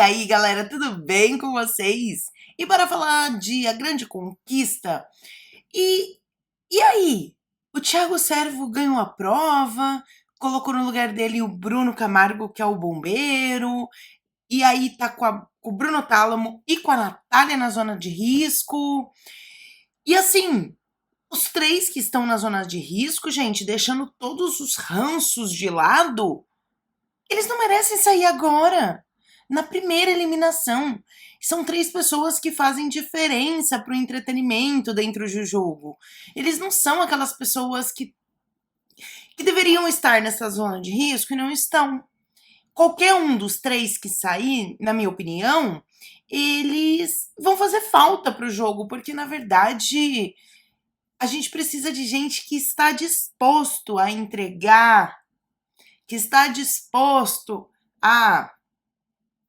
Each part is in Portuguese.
aí, galera, tudo bem com vocês? E bora falar de A Grande Conquista. E, e aí? O Thiago Servo ganhou a prova, colocou no lugar dele o Bruno Camargo, que é o bombeiro, e aí tá com o Bruno Tálamo e com a Natália na zona de risco. E assim, os três que estão na zona de risco, gente, deixando todos os ranços de lado, eles não merecem sair agora. Na primeira eliminação. São três pessoas que fazem diferença pro entretenimento dentro do jogo. Eles não são aquelas pessoas que deveriam estar nessa zona de risco e não estão. Qualquer um dos três que sair, na minha opinião, eles vão fazer falta pro jogo, porque na verdade a gente precisa de gente que está disposto a entregar, que está disposto a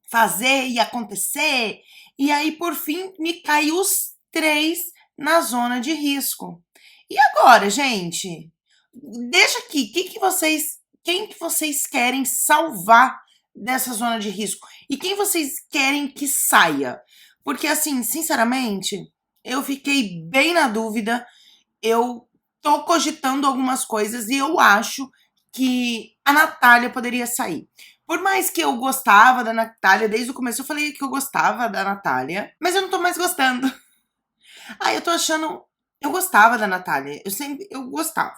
fazer e acontecer. E aí, por fim, me caiu os três na zona de risco. E agora, gente? Deixa aqui, quem que vocês querem salvar dessa zona de risco? E quem vocês querem que saia? Porque assim, sinceramente, eu fiquei bem na dúvida. Eu tô cogitando algumas coisas e eu acho que a Natália poderia sair. Por mais que eu gostava da Natália, desde o começo eu falei que eu gostava da Natália, mas eu não tô mais gostando. Eu tô achando. Eu gostava da Natália, eu gostava.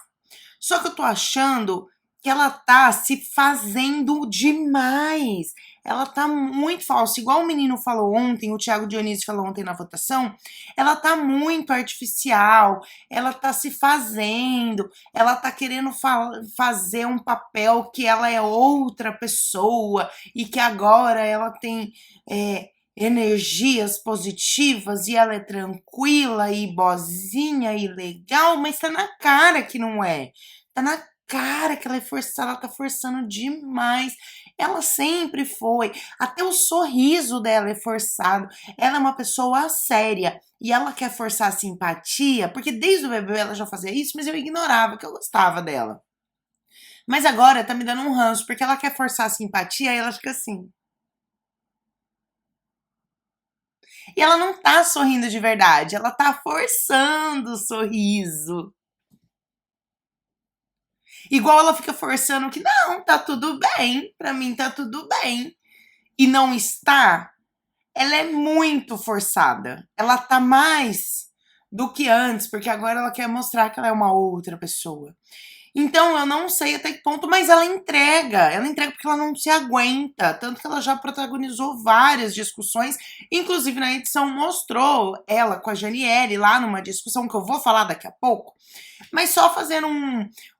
Só que eu tô achando que ela tá se fazendo demais. Ela tá muito falsa. Igual o menino falou ontem, o Thiago Dionísio falou ontem na votação, ela tá muito artificial, ela tá se fazendo, ela tá querendo fazer um papel que ela é outra pessoa e que agora ela tem energias positivas e ela é tranquila e boazinha e legal, mas tá na cara que não é. Tá na cara que ela é forçada, ela tá forçando demais. Ela sempre foi. Até o sorriso dela é forçado. Ela é uma pessoa séria e ela quer forçar a simpatia, porque desde o bebê ela já fazia isso, mas eu ignorava, que eu gostava dela. Mas agora tá me dando um ranço, porque ela quer forçar a simpatia e ela fica assim. E ela não tá sorrindo de verdade, ela tá forçando o sorriso. Igual ela fica forçando que não, tá tudo bem, pra mim tá tudo bem. E não está, ela é muito forçada. Ela tá mais do que antes, porque agora ela quer mostrar que ela é uma outra pessoa. Então, eu não sei até que ponto, mas ela entrega. Ela entrega porque ela não se aguenta. Tanto que ela já protagonizou várias discussões. Inclusive, na edição mostrou ela com a Janiele lá numa discussão que eu vou falar daqui a pouco. Mas só fazendo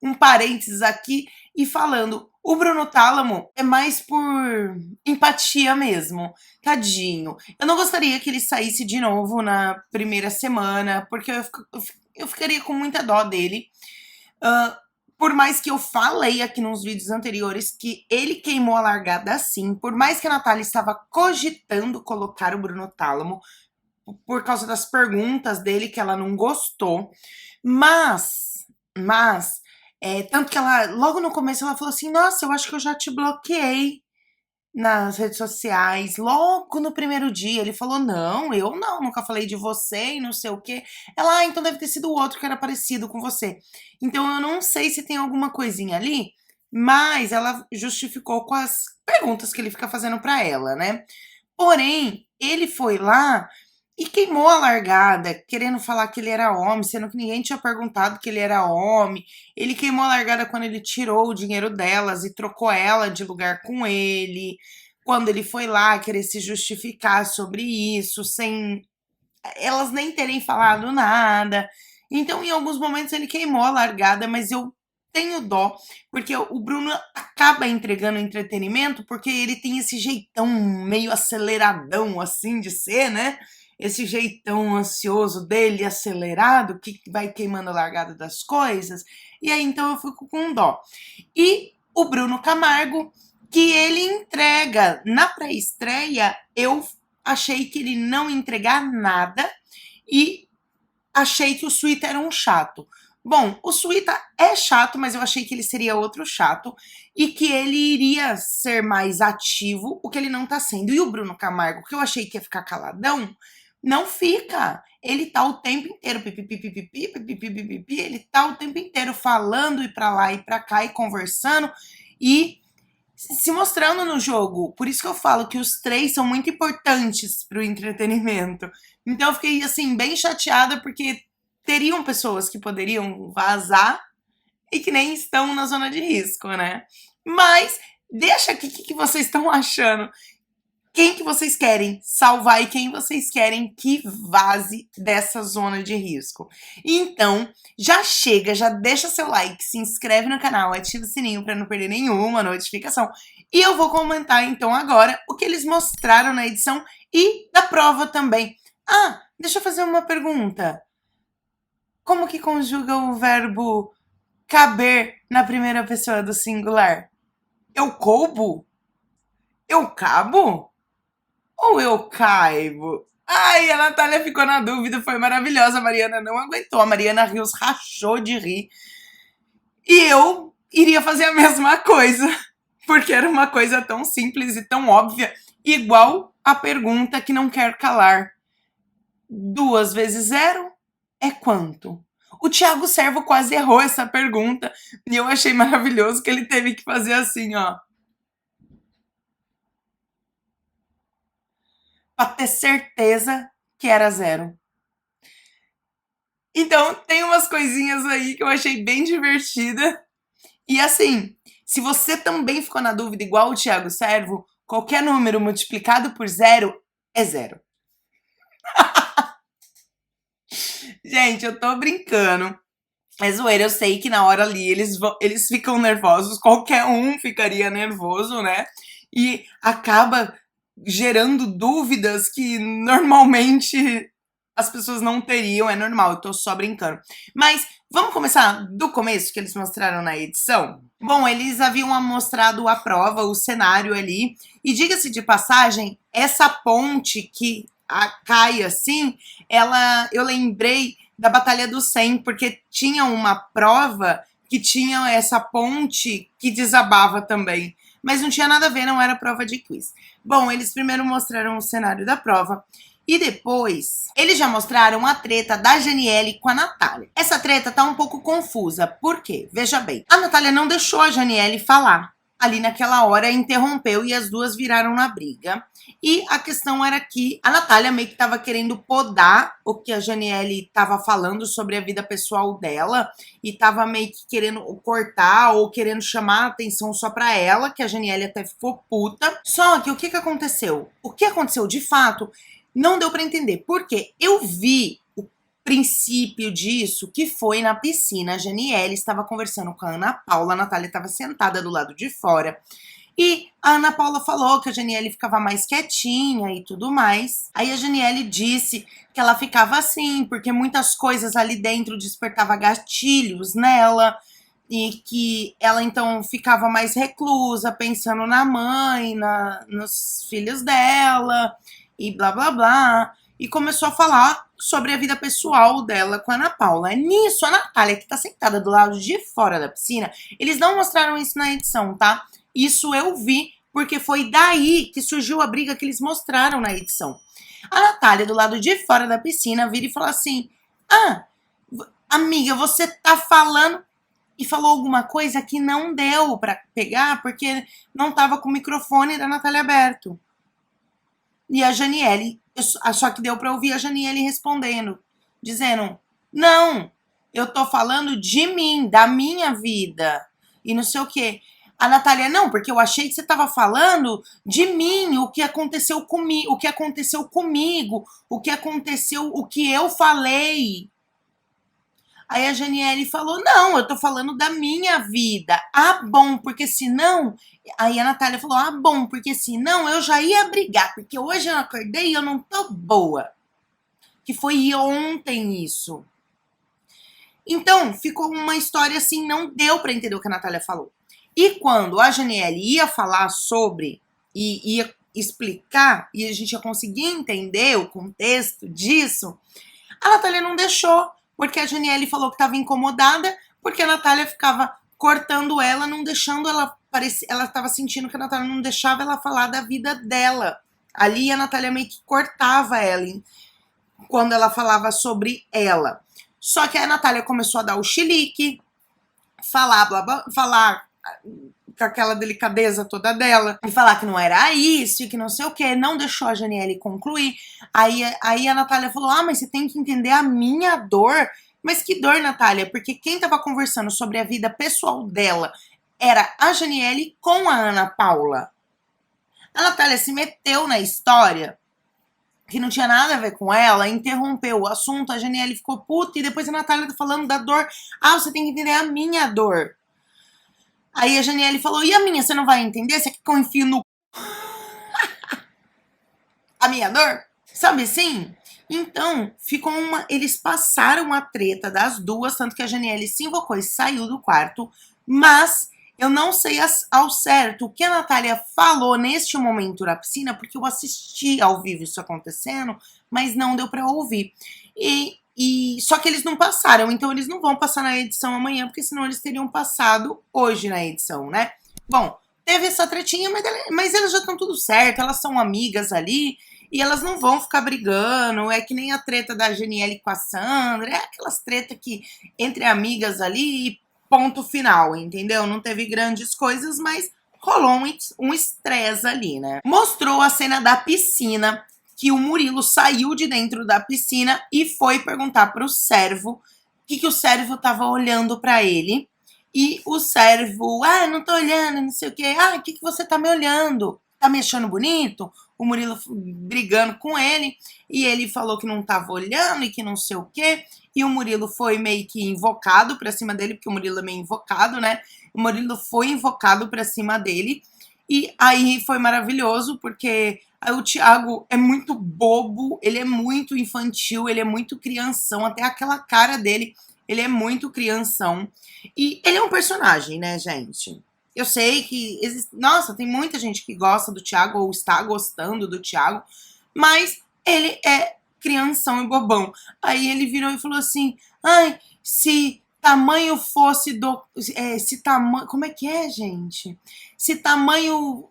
um parênteses aqui e falando. O Bruno Tálamo é mais por empatia mesmo. Tadinho. Eu não gostaria que ele saísse de novo na primeira semana, porque eu ficaria com muita dó dele. Uh, por mais que eu falei aqui nos vídeos anteriores que ele queimou a largada sim, por mais que a Natália estava cogitando colocar o Bruno Tálamo por causa das perguntas dele que ela não gostou, mas tanto que ela, logo no começo ela falou assim, nossa, eu acho que eu já te bloqueei nas redes sociais, logo no primeiro dia, ele falou, não, eu não, nunca falei de você e não sei o quê. Ela, então deve ter sido o outro que era parecido com você. Então eu não sei se tem alguma coisinha ali, mas ela justificou com as perguntas que ele fica fazendo pra ela, né? Porém, ele foi lá e queimou a largada, querendo falar que ele era homem, sendo que ninguém tinha perguntado que ele era homem. Ele queimou a largada quando ele tirou o dinheiro delas e trocou ela de lugar com ele. Quando ele foi lá querer se justificar sobre isso, sem elas nem terem falado nada. Então, em alguns momentos, ele queimou a largada, mas eu tenho dó, porque o Bruno acaba entregando entretenimento, porque ele tem esse jeitão meio aceleradão, assim, de ser, né? Esse jeitão ansioso dele, acelerado, que vai queimando a largada das coisas. E aí, então, eu fico com dó. E o Bruno Camargo, que ele entrega na pré-estreia, eu achei que ele não ia entregar nada e achei que o Suíta era um chato. Bom, o Suíta é chato, mas eu achei que ele seria outro chato e que ele iria ser mais ativo, o que ele não tá sendo. E o Bruno Camargo, que eu achei que ia ficar caladão, não fica. Ele tá o tempo inteiro, pipipipipipi, pipipipipipi, ele tá o tempo inteiro falando e pra lá e pra cá e conversando e se mostrando no jogo. Por isso que eu falo que os três são muito importantes pro entretenimento. Então eu fiquei assim bem chateada porque teriam pessoas que poderiam vazar e que nem estão na zona de risco, né? Mas deixa aqui o que vocês estão achando. Quem que vocês querem salvar e quem vocês querem que vaze dessa zona de risco. Então, já chega, já deixa seu like, se inscreve no canal, ativa o sininho para não perder nenhuma notificação. E eu vou comentar então agora o que eles mostraram na edição e da prova também. Ah, deixa eu fazer uma pergunta. Como que conjuga o verbo caber na primeira pessoa do singular? Eu coubo? Eu cabo? Ou eu caibo? Ai, a Natália ficou na dúvida, foi maravilhosa. A Mariana não aguentou. A Mariana Rios rachou de rir. E eu iria fazer a mesma coisa, porque era uma coisa tão simples e tão óbvia, igual a pergunta que não quer calar. 2 vezes 0 é quanto? O Thiago Servo quase errou essa pergunta e eu achei maravilhoso que ele teve que fazer assim, ó. Pra ter certeza que era 0. Então, tem umas coisinhas aí que eu achei bem divertida. E assim, se você também ficou na dúvida, igual o Thiago Servo, qualquer número multiplicado por 0 é 0. Gente, eu tô brincando. É zoeira, eu sei que na hora ali eles ficam nervosos, qualquer um ficaria nervoso, né? E acaba gerando dúvidas que normalmente as pessoas não teriam, é normal, eu tô só brincando. Mas vamos começar do começo que eles mostraram na edição? Bom, eles haviam mostrado a prova, o cenário ali, e diga-se de passagem, essa ponte que cai assim, eu lembrei da Batalha do 100, porque tinha uma prova que tinha essa ponte que desabava também. Mas não tinha nada a ver, não era prova de quiz. Bom, eles primeiro mostraram o cenário da prova e depois eles já mostraram a treta da Janiele com a Natália. Essa treta tá um pouco confusa, por quê? Veja bem, a Natália não deixou a Janiele falar. Ali naquela hora interrompeu e as duas viraram na briga. E a questão era que a Natália meio que estava querendo podar o que a Janiele estava falando sobre a vida pessoal dela e estava meio que querendo cortar ou querendo chamar a atenção só para ela, que a Janiele até ficou puta. Só que o que aconteceu? O que aconteceu de fato não deu para entender. Porque eu vi o princípio disso, que foi na piscina. A Janiele estava conversando com a Ana Paula, a Natália estava sentada do lado de fora. E a Ana Paula falou que a Janiele ficava mais quietinha e tudo mais. Aí a Janiele disse que ela ficava assim, porque muitas coisas ali dentro despertava gatilhos nela. E que ela então ficava mais reclusa, pensando na mãe, nos filhos dela e blá blá blá. E começou a falar sobre a vida pessoal dela com a Ana Paula. Nisso, a Natália, que tá sentada do lado de fora da piscina, eles não mostraram isso na edição, tá? Isso eu vi, porque foi daí que surgiu a briga que eles mostraram na edição. A Natália, do lado de fora da piscina, vira e fala assim: ah, amiga, você tá falando... E falou alguma coisa que não deu pra pegar, porque não tava com o microfone da Natália aberto. E a Janiele, só que deu pra ouvir a Janiele respondendo, dizendo: não, eu tô falando de mim, da minha vida, e não sei o quê. A Natália, não, porque eu achei que você tava falando de mim, o que aconteceu comigo, o que aconteceu comigo, o que aconteceu, o que eu falei. Aí a Janiele falou, não, eu tô falando da minha vida. Ah, bom, porque senão... Aí a Natália falou, ah, bom, porque senão eu já ia brigar, porque hoje eu acordei e eu não tô boa. Que foi ontem isso. Então, ficou uma história assim, não deu pra entender o que a Natália falou. E quando a Janiele ia falar sobre, e ia explicar, e a gente ia conseguir entender o contexto disso, a Natália não deixou. porque a Janiele falou que estava incomodada, porque a Natália ficava cortando ela, não deixando ela ela estava sentindo que a Natália não deixava ela falar da vida dela. Ali a Natália meio que cortava ela quando ela falava sobre ela. Só que a Natália começou a dar o chilique, falar, blá, blá, falar com aquela delicadeza toda dela, e falar que não era isso, e que não sei o que, não deixou a Janiele concluir. Aí a Natália falou, mas você tem que entender a minha dor. Mas que dor, Natália? Porque quem tava conversando sobre a vida pessoal dela era a Janiele com a Ana Paula. A Natália se meteu na história, que não tinha nada a ver com ela, interrompeu o assunto, a Janiele ficou puta, e depois a Natália tá falando da dor. Você tem que entender a minha dor. Aí a Janiele falou, e a minha, você não vai entender? Você quer que eu enfio no... a minha dor? Sabe assim? Então, ficou eles passaram a treta das duas, tanto que a Janiele se invocou e saiu do quarto, mas eu não sei ao certo o que a Natália falou neste momento na piscina, porque eu assisti ao vivo isso acontecendo, mas não deu pra ouvir. Só que eles não passaram, então eles não vão passar na edição amanhã, porque senão eles teriam passado hoje na edição, né? Bom, teve essa tretinha, mas elas já estão tudo certo, elas são amigas ali, e elas não vão ficar brigando, é que nem a treta da Janiele com a Sandra, é aquelas tretas que entre amigas ali e ponto final, entendeu? Não teve grandes coisas, mas rolou um estresse ali, né? Mostrou a cena da piscina, que o Murilo saiu de dentro da piscina e foi perguntar pro servo o que o servo tava olhando pra ele. E o servo, não tô olhando, não sei o quê. O que você tá me olhando? Tá me achando bonito? O Murilo brigando com ele, e ele falou que não tava olhando e que não sei o quê. E o Murilo foi meio que invocado pra cima dele, porque o Murilo é meio invocado, né? O Murilo foi invocado pra cima dele. E aí foi maravilhoso, porque aí o Thiago é muito bobo, ele é muito infantil, ele é muito crianção, até aquela cara dele, ele é muito crianção. E ele é um personagem, né, gente? Eu sei que nossa, tem muita gente que gosta do Thiago ou está gostando do Thiago, mas ele é crianção e bobão. Aí ele virou e falou assim, se tamanho fosse do... se tamanho... Como é que é, gente? Se tamanho...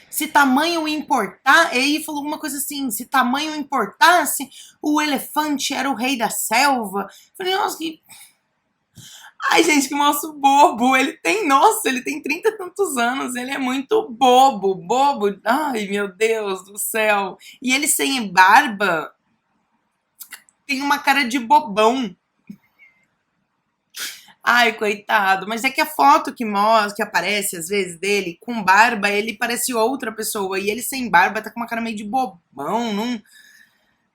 se tamanho importar... Ele falou alguma coisa assim, se tamanho importasse, o elefante era o rei da selva. Eu falei, nossa, que... gente, que moço bobo. Ele tem 30 e tantos anos. Ele é muito bobo. Ai, meu Deus do céu. E ele sem barba tem uma cara de bobão. Ai, coitado. Mas é que a foto que mostra, que aparece às vezes dele, com barba, ele parece outra pessoa. E ele sem barba tá com uma cara meio de bobão. Não...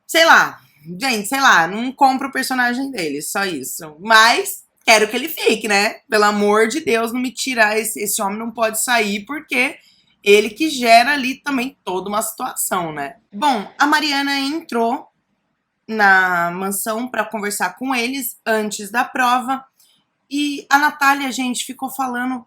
Sei lá. Gente, sei lá. Não compro o personagem dele. Só isso. Mas... quero que ele fique, né? Pelo amor de Deus, não me tirar. Esse homem não pode sair, porque ele que gera ali também toda uma situação, né? Bom, a Mariana entrou na mansão para conversar com eles antes da prova. E a Natália, gente, ficou falando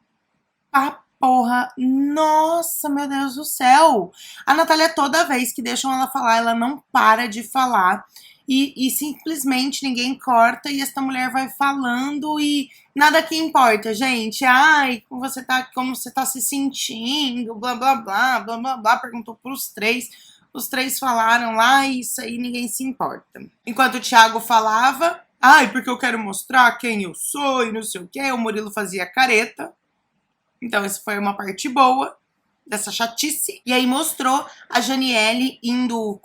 pra porra. Nossa, meu Deus do céu. A Natália, toda vez que deixam ela falar, ela não para de falar. E simplesmente ninguém corta e essa mulher vai falando e nada que importa, gente. Como você tá se sentindo, blá, blá, blá, blá, blá, blá, perguntou pros três. Os três falaram lá e isso aí ninguém se importa. Enquanto o Thiago falava, porque eu quero mostrar quem eu sou e não sei o que, o Murilo fazia careta. Então essa foi uma parte boa dessa chatice. E aí mostrou a Janiele indo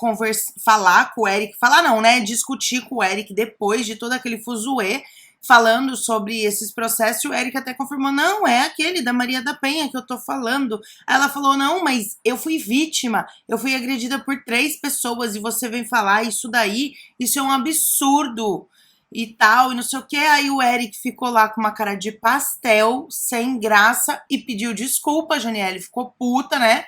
falar com o Eric. Falar não, né? Discutir com o Eric depois de todo aquele fuzuê, falando sobre esses processos. E o Eric até confirmou, não, é aquele da Maria da Penha que eu tô falando. Aí ela falou, não, mas eu fui vítima. Eu fui agredida por 3 pessoas e você vem falar isso daí? Isso é um absurdo. E tal, e não sei o que. Aí o Eric ficou lá com uma cara de pastel, sem graça, e pediu desculpa. A Janiele ficou puta, né?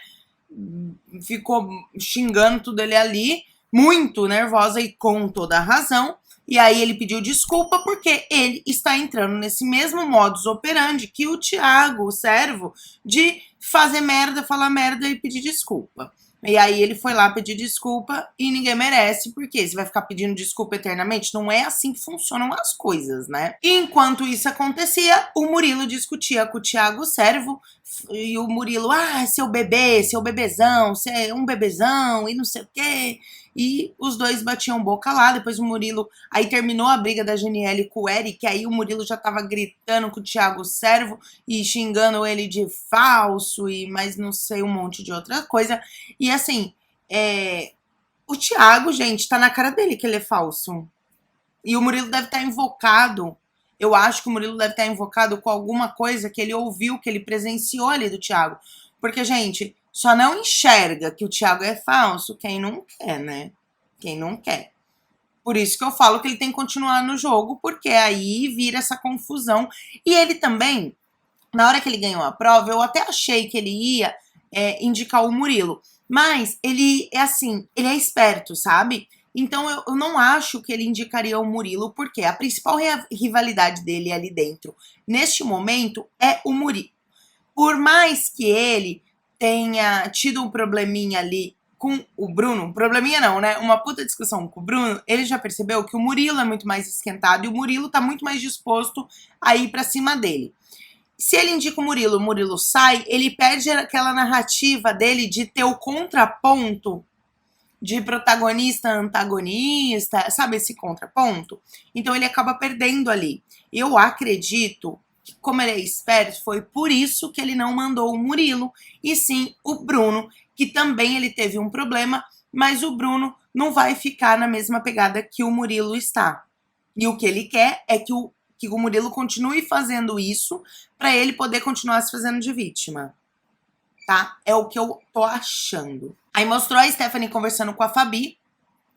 Ficou xingando tudo ele ali, muito nervosa e com toda a razão. E aí ele pediu desculpa porque ele está entrando nesse mesmo modus operandi que o Thiago, o servo, de fazer merda, falar merda e pedir desculpa. E aí ele foi lá pedir desculpa e ninguém merece, porque você vai ficar pedindo desculpa eternamente? Não é assim que funcionam as coisas, né? E enquanto isso acontecia, o Murilo discutia com o Thiago Servo, e o Murilo, seu bebê, seu bebezão, você é um bebezão, e não sei o quê. E os dois batiam boca lá, depois o Murilo, aí terminou a briga da Janiele com o Eric, aí o Murilo já tava gritando com o Thiago Servo e xingando ele de falso e mais não sei, um monte de outra coisa. E assim, o Thiago, gente, tá na cara dele que ele é falso. E o Murilo deve estar invocado. Eu acho que o Murilo deve estar invocado com alguma coisa que ele ouviu, que ele presenciou ali do Thiago. Porque, gente, só não enxerga que o Thiago é falso quem não quer, né? Quem não quer. Por isso que eu falo que ele tem que continuar no jogo, porque aí vira essa confusão. E ele também, na hora que ele ganhou a prova, eu até achei que ele ia indicar o Murilo. Mas ele é assim, ele é esperto, sabe? Então eu não acho que ele indicaria o Murilo, porque a principal rivalidade dele ali dentro, neste momento, é o Murilo. Por mais que ele tenha tido um probleminha ali com o Bruno, probleminha não, né? Uma puta discussão com o Bruno, ele já percebeu que o Murilo é muito mais esquentado e o Murilo tá muito mais disposto a ir pra cima dele. Se ele indica o Murilo sai, ele perde aquela narrativa dele de ter o contraponto de protagonista antagonista, sabe esse contraponto? Então ele acaba perdendo ali. Eu acredito que, como ele é esperto, foi por isso que ele não mandou o Murilo, e sim o Bruno, que também ele teve um problema, mas o Bruno não vai ficar na mesma pegada que o Murilo está. E o que ele quer é que o Murilo continue fazendo isso para ele poder continuar se fazendo de vítima. Tá? É o que eu tô achando. Aí mostrou a Stephanie conversando com a Fabi,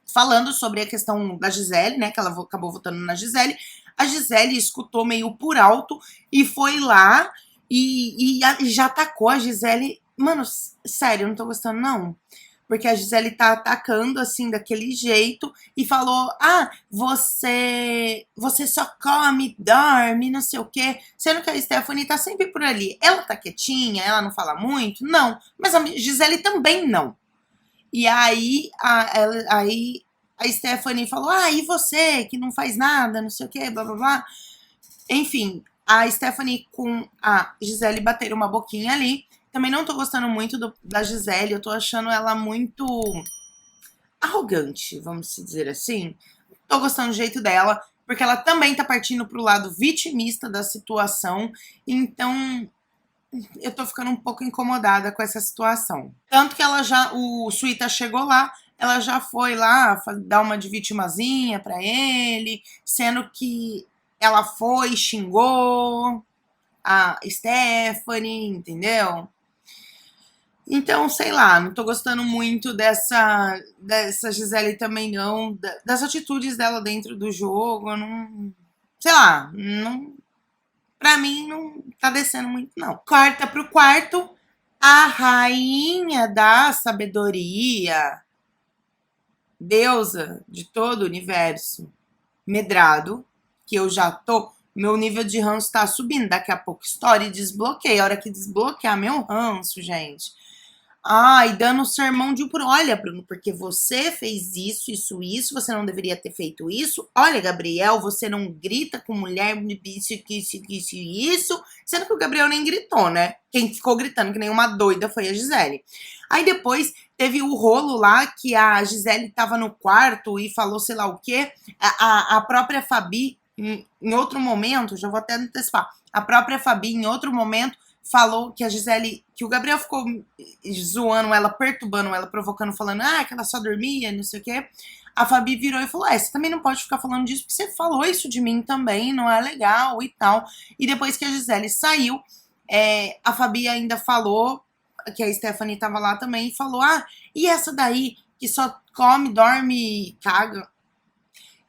falando sobre a questão da Gisele, né? Que ela acabou votando na Gisele. A Gisele escutou meio por alto e foi lá e já atacou a Gisele. Mano, sério, eu não tô gostando, não. Porque a Gisele tá atacando assim daquele jeito e falou: você só come, dorme, não sei o quê. Sendo que a Stephanie tá sempre por ali. Ela tá quietinha, ela não fala muito? Não. Mas a Gisele também não. E aí a Stephanie falou: e você que não faz nada, não sei o quê, blá blá blá. Enfim, a Stephanie com a Gisele bateram uma boquinha ali. Também não tô gostando muito da Gisele, eu tô achando ela muito arrogante, vamos dizer assim. Tô gostando do jeito dela, porque ela também tá partindo pro lado vitimista da situação, então eu tô ficando um pouco incomodada com essa situação. Tanto que o Suíta chegou lá, ela já foi lá dar uma de vitimazinha pra ele, sendo que ela foi, xingou a Stephanie, entendeu? Então, sei lá, não tô gostando muito dessa Gisele também não, das atitudes dela dentro do jogo, não, sei lá, não, pra mim não tá descendo muito não. Corta pro quarto, a rainha da sabedoria, deusa de todo o universo, Medrado, que eu já tô, meu nível de ranço tá subindo, daqui a pouco história e desbloqueia, a hora que desbloquear meu ranço, gente. E dando um sermão de olha, Bruno, porque você fez isso, você não deveria ter feito isso. Olha, Gabriel, você não grita com mulher, isso. Sendo que o Gabriel nem gritou, né? Quem ficou gritando que nem uma doida foi a Gisele. Aí depois teve o rolo lá que a Gisele tava no quarto e falou sei lá o quê. A própria Fabi, em outro momento, já vou até antecipar, a própria Fabi, em outro momento, falou que a Gisele, que o Gabriel ficou zoando ela, perturbando ela, provocando, falando, que ela só dormia, não sei o quê. A Fabi virou e falou, você também não pode ficar falando disso, porque você falou isso de mim também, não é legal e tal. E depois que a Gisele saiu, a Fabi ainda falou, que a Stephanie tava lá também, e falou, e essa daí, que só come, dorme, caga,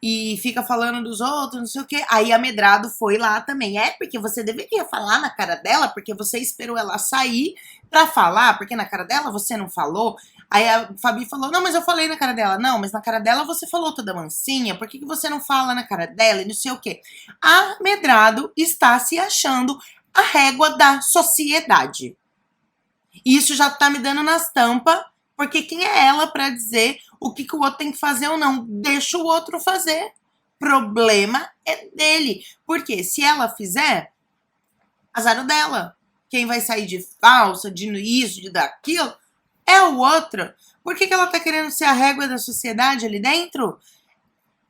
e fica falando dos outros, não sei o quê. Aí a Medrado foi lá também. Porque você deveria falar na cara dela, porque você esperou ela sair pra falar, porque na cara dela você não falou. Aí a Fabi falou, não, mas eu falei na cara dela. Não, mas na cara dela você falou toda mansinha, por que você não fala na cara dela e não sei o quê? A Medrado está se achando a régua da sociedade. E isso já tá me dando nas tampas Porque quem é ela para dizer o que o outro tem que fazer ou não? Deixa o outro fazer. Problema é dele. Porque se ela fizer, azar o dela. Quem vai sair de falsa, de isso, de daquilo, é o outro. Por que ela tá querendo ser a régua da sociedade ali dentro?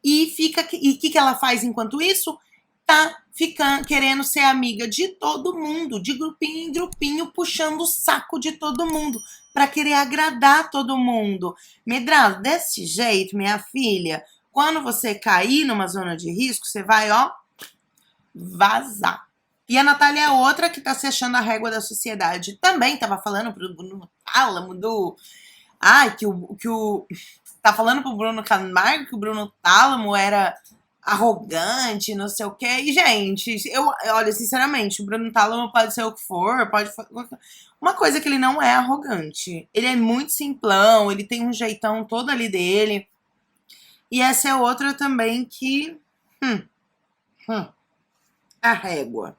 E o que ela faz enquanto isso? Tá ficando, querendo ser amiga de todo mundo, de grupinho em grupinho, puxando o saco de todo mundo, para querer agradar todo mundo. Medrado, desse jeito, minha filha, quando você cair numa zona de risco, você vai, ó, vazar. E a Natália é outra que tá se achando a régua da sociedade. Também tava falando pro Bruno Tálamo do... Ai, tá falando pro Bruno Camargo que o Bruno Tálamo era arrogante, não sei o quê. E, gente, olha, sinceramente, o Bruno Tálamo pode ser o que for, uma coisa que ele não é arrogante. Ele é muito simplão, ele tem um jeitão todo ali dele. E essa é outra também que... a régua.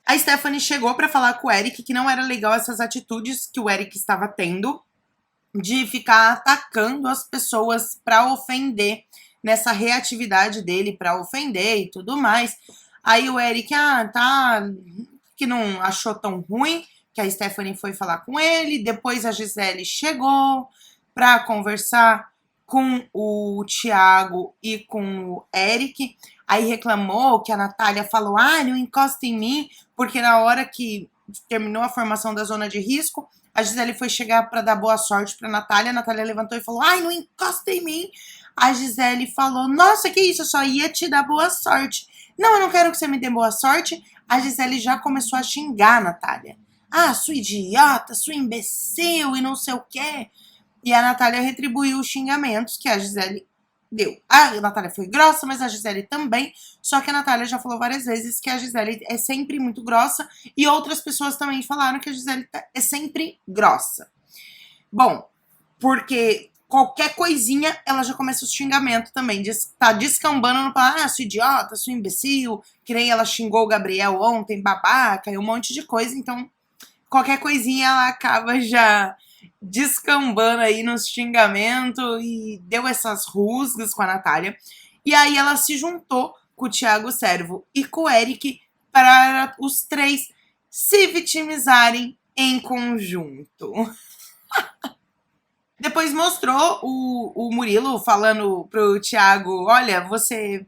A Stephanie chegou para falar com o Eric que não era legal essas atitudes que o Eric estava tendo de ficar atacando as pessoas para ofender, nessa reatividade dele para ofender e tudo mais. Aí o Eric, que não achou tão ruim, que a Stephanie foi falar com ele. Depois a Gisele chegou para conversar com o Thiago e com o Eric. Aí reclamou que a Natália falou, não encosta em mim, porque na hora que terminou a formação da zona de risco, a Gisele foi chegar para dar boa sorte para a Natália levantou e falou, não encosta em mim. A Gisele falou, nossa, que isso, eu só ia te dar boa sorte. Não, eu não quero que você me dê boa sorte. A Gisele já começou a xingar a Natália. Sua idiota, sua imbecil e não sei o quê. E a Natália retribuiu os xingamentos que a Gisele deu. A Natália foi grossa, mas a Gisele também. Só que a Natália já falou várias vezes que a Gisele é sempre muito grossa. E outras pessoas também falaram que a Gisele é sempre grossa. Bom, porque qualquer coisinha ela já começa o xingamento também. Tá descambando no sua idiota, sua imbecil. Que nem ela xingou o Gabriel ontem, babaca e um monte de coisa. Então, qualquer coisinha ela acaba já descambando aí nos xingamentos e deu essas rusgas com a Natália. E aí ela se juntou com o Thiago Servo e com o Eric para os três se vitimizarem em conjunto. Depois mostrou o Murilo falando pro Thiago, olha, você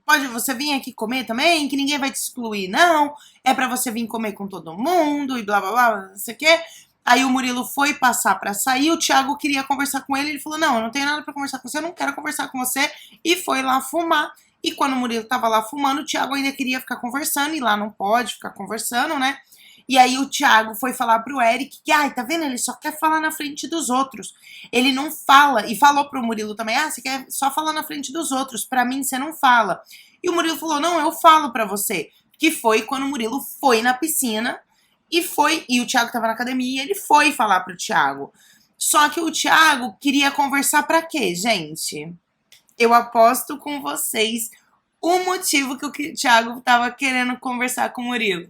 vir aqui comer também, que ninguém vai te excluir, não. É pra você vir comer com todo mundo e blá, blá, blá, não sei o quê. Aí o Murilo foi passar pra sair, o Thiago queria conversar com ele, ele falou, não, eu não tenho nada pra conversar com você, eu não quero conversar com você. E foi lá fumar. E quando o Murilo tava lá fumando, o Thiago ainda queria ficar conversando, e lá não pode ficar conversando, né? E aí o Thiago foi falar pro Eric que, tá vendo? Ele só quer falar na frente dos outros. Ele não fala. E falou pro Murilo também, você quer só falar na frente dos outros. Pra mim, você não fala. E o Murilo falou, não, eu falo pra você. Que foi quando o Murilo foi na piscina e o Thiago tava na academia e ele foi falar pro Thiago. Só que o Thiago queria conversar pra quê, gente? Eu aposto com vocês o motivo que o Thiago tava querendo conversar com o Murilo.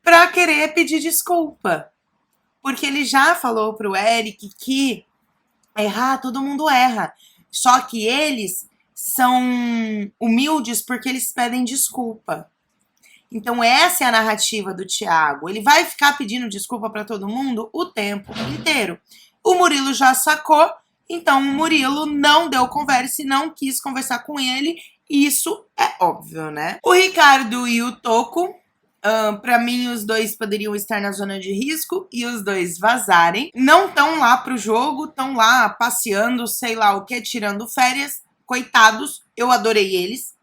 Pra querer pedir desculpa. Porque ele já falou pro Eric que errar, todo mundo erra. Só que eles são humildes porque eles pedem desculpa. Então essa é a narrativa do Thiago. Ele vai ficar pedindo desculpa pra todo mundo o tempo inteiro. O Murilo já sacou, então o Murilo não deu conversa e não quis conversar com ele. Isso é óbvio, né? O Ricardo e o Toco, pra mim, os dois poderiam estar na zona de risco e os dois vazarem. Não estão lá pro jogo, estão lá passeando, sei lá o que, tirando férias. Coitados, eu adorei eles,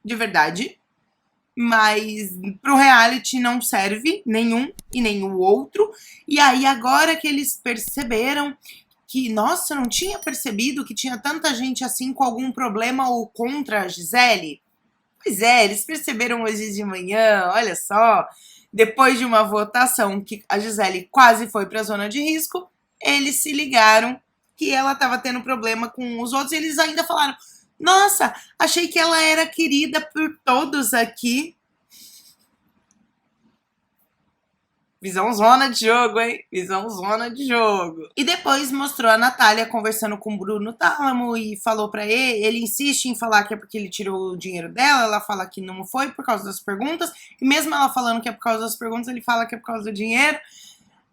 de verdade. Mas pro reality não serve nenhum e nem o outro. E aí, agora que eles perceberam que, nossa, não tinha percebido que tinha tanta gente assim com algum problema ou contra a Gisele. Pois é, eles perceberam hoje de manhã, olha só, depois de uma votação que a Gisele quase foi para a zona de risco, eles se ligaram que ela estava tendo problema com os outros e eles ainda falaram, nossa, achei que ela era querida por todos aqui. Visãozona de jogo, hein? Visãozona de jogo. E depois mostrou a Natália conversando com o Bruno Tálamo e falou pra ele insiste em falar que é porque ele tirou o dinheiro dela, ela fala que não foi por causa das perguntas, e mesmo ela falando que é por causa das perguntas, ele fala que é por causa do dinheiro.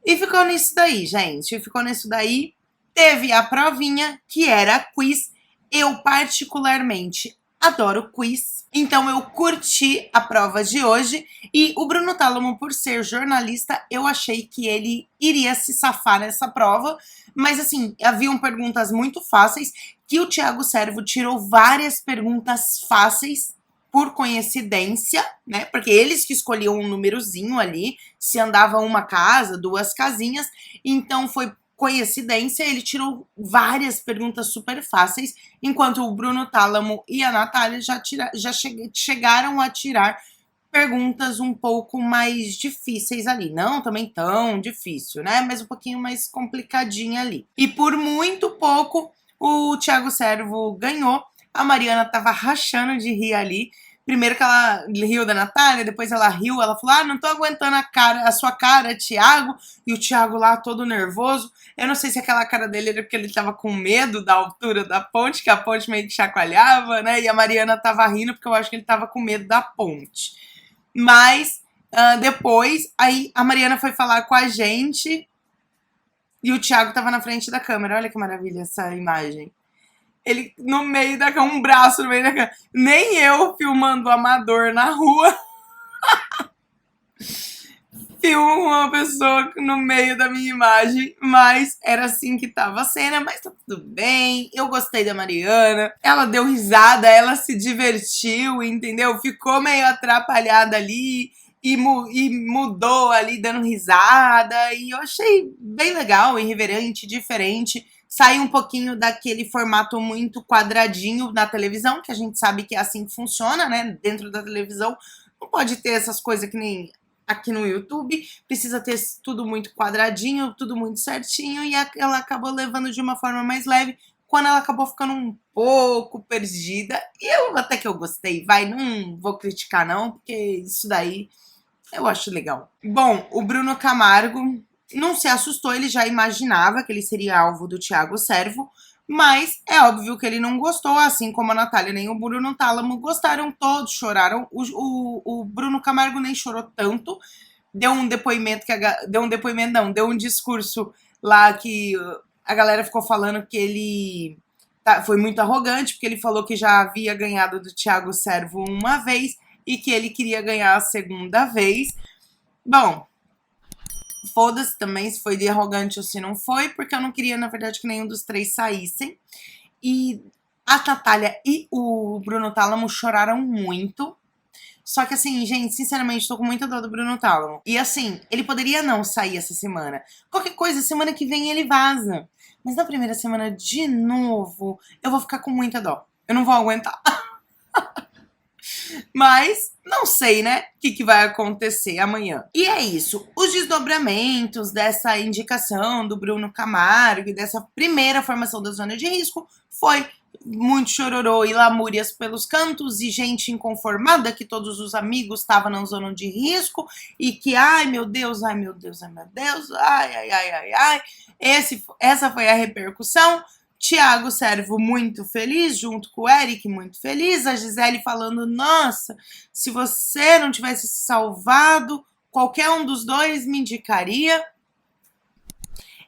E ficou nisso daí, gente. Ficou nisso daí. Teve a provinha, que era quiz. Eu, particularmente, adoro quiz. Então, eu curti a prova de hoje. E o Bruno Tálamo, por ser jornalista, eu achei que ele iria se safar nessa prova. Mas, assim, haviam perguntas muito fáceis, que o Thiago Servo tirou várias perguntas fáceis por coincidência, né? Porque eles que escolhiam um númerozinho ali, se andava uma casa, duas casinhas. Então, foi coincidência, ele tirou várias perguntas super fáceis, enquanto o Bruno Tálamo e a Natália chegaram a tirar perguntas um pouco mais difíceis ali. Não também tão difícil, né? Mas um pouquinho mais complicadinha ali. E por muito pouco, o Thiago Servo ganhou. A Mariana tava rachando de rir ali. Primeiro que ela riu da Natália, depois ela riu, ela falou, não tô aguentando a sua cara, Thiago. E o Thiago lá todo nervoso. Eu não sei se aquela cara dele era porque ele tava com medo da altura da ponte, que a ponte meio que chacoalhava, né? E a Mariana tava rindo porque eu acho que ele tava com medo da ponte. Mas depois, aí a Mariana foi falar com a gente e o Thiago tava na frente da câmera. Olha que maravilha essa imagem. Ele no meio da cama, um braço no meio da câmera. Nem eu filmando o amador na rua filmo uma pessoa no meio da minha imagem, mas era assim que tava a cena, mas tá tudo bem, eu gostei da Mariana, ela deu risada, ela se divertiu, entendeu? Ficou meio atrapalhada ali e mudou ali dando risada, e eu achei bem legal, irreverente, diferente, saiu um pouquinho daquele formato muito quadradinho na televisão, que a gente sabe que é assim que funciona, né? Dentro da televisão não pode ter essas coisas que nem aqui no YouTube, precisa ter tudo muito quadradinho, tudo muito certinho, e ela acabou levando de uma forma mais leve, quando ela acabou ficando um pouco perdida, e eu até que eu gostei, não vou criticar não, porque isso daí eu acho legal. Bom, o Bruno Camargo não se assustou, ele já imaginava que ele seria alvo do Thiago Servo, mas é óbvio que ele não gostou, assim como a Natália nem o Bruno Tálamo gostaram, todos choraram. O Bruno Camargo nem chorou tanto, deu um depoimento deu um discurso lá que a galera ficou falando que ele foi muito arrogante, porque ele falou que já havia ganhado do Thiago Servo uma vez e que ele queria ganhar a segunda vez. Bom, foda-se também se foi de arrogante ou se não foi, porque eu não queria, na verdade, que nenhum dos três saíssem. E a Natália e o Bruno Tálamo choraram muito. Só que assim, gente, sinceramente, tô com muita dor do Bruno Tálamo. E assim, ele poderia não sair essa semana. Qualquer coisa, semana que vem ele vaza. Mas na primeira semana, de novo, eu vou ficar com muita dó. Eu não vou aguentar. Mas não sei, né, o que vai acontecer amanhã. E é isso. Os desdobramentos dessa indicação do Bruno Camargo e dessa primeira formação da zona de risco foi muito chororô e lamúrias pelos cantos e gente inconformada que todos os amigos estavam na zona de risco e que, ai meu Deus, ai meu Deus, ai meu Deus, ai, ai, ai, ai, ai. Essa foi a repercussão. Thiago Servo muito feliz, junto com o Eric muito feliz, a Gisele falando, nossa, se você não tivesse se salvado, qualquer um dos dois me indicaria.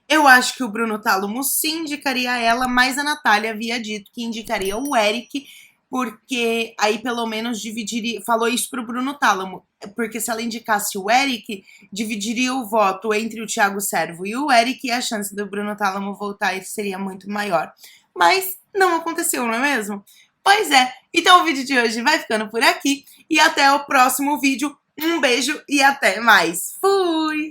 Eu acho que o Bruno Tálamo sim indicaria ela, mas a Natália havia dito que indicaria o Eric, porque aí pelo menos dividiria, falou isso pro Bruno Tálamo, porque se ela indicasse o Eric, dividiria o voto entre o Thiago Servo e o Eric, e a chance do Bruno Tálamo voltar seria muito maior. Mas não aconteceu, não é mesmo? Pois é, então o vídeo de hoje vai ficando por aqui, e até o próximo vídeo. Um beijo e até mais. Fui!